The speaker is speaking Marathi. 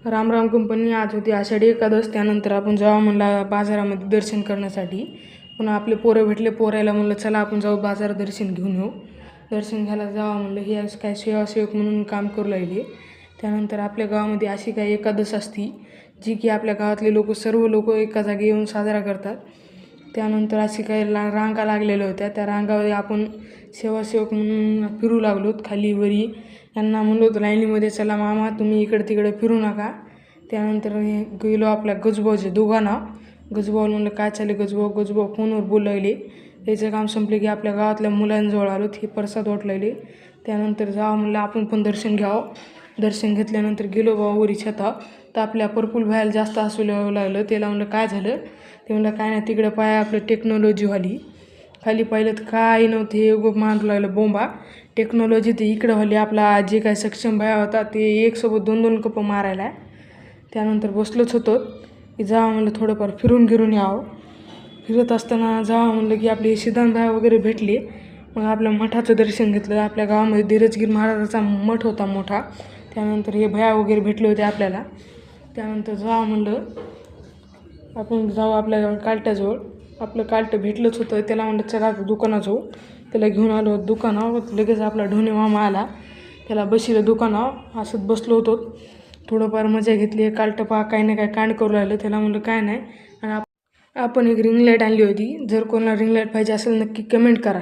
रामराम कंपनी आज होती आषाढी एकादश. त्यानंतर आपण जाऊ म्हणला बाजारामध्ये दर्शन करण्यासाठी. पुन्हा आपले पोरं भेटले, पोरायला म्हणलं चला आपण जाऊ बाजार दर्शन घेऊन येऊ. दर्शन घ्यायला जावं म्हणलं. हे काय सेवासेवक म्हणून काम करू लागले. त्यानंतर आपल्या गावामध्ये अशी काही एकादश असती जी की आपल्या गावातले सर्व लोक एका जागी येऊन साजरा करतात. त्यानंतर अशी काही रांगा लागलेल्या होत्या. त्या रांगामध्ये आपण सेवासेवक म्हणून फिरू लागलो. खाली वरी यांना म्हणलो होतं लाईनीमध्ये चला मामा तुम्ही इकडे तिकडे फिरू नका. त्यानंतर गेलो आपल्या गजभाऊच्या दुकानावर. गजभाऊ म्हणलं काय चालले गजभाऊ. गजभाऊ फोनवर बोलू लागले. त्याचं काम संपले की आपल्या गावातल्या मुलांजवळ आलो. हे प्रसाद वाटू लागले. त्यानंतर जावं म्हणलं आपण पण दर्शन घ्यावं. दर्शन घेतल्यानंतर गेलो बाबा वरी छता. तर आपल्या पर्पुल व्हायला जास्त हसू लागलं. त्याला म्हणलं काय झालं. ते म्हणलं काय नाही तिकडे पाय आपलं टेक्नॉलॉजी व्हाली. खाली पाहिलं तर काय नव्हतं. हे उगं मारू लागलं बोंबा. टेक्नॉलॉजी ते इकडं व्हाली. आपला जे काय सक्षम भाया होता ते एकसोबत 2-2 कप मारायला. त्यानंतर बसलोच होतो की जावं म्हणलं थोडंफार फिरून यावं. फिरत असताना जावं म्हणलं की आपले सिद्धांत भाया वगैरे भेटले. मग आपल्या मठाचं दर्शन घेतलं. आपल्या गावामध्ये धीरजगीर महाराजाचा मठ होता मोठा. त्यानंतर हे भया वगैरे भेटले होते आपल्याला. त्यानंतर जावं म्हणलं आपण जाऊ आपल्या कालट्याजवळ. आपलं कालटं भेटलंच होतं. त्याला म्हणलं चला दुकानात जाऊ. त्याला घेऊन आलो दुकानावर. लगेच आपला ढोणे मामा आला. त्याला बसलं दुकानावर. असंच बसलो होतो. थोडंफार मजा घेतली. कालटं पहा काही ना काय कांड करू लागलं. त्याला म्हणलं काय नाही. आणि आपण एक रिंग लाईट आणली होती. जर कोणाला रिंग लाईट पाहिजे असेल नक्की कमेंट करा.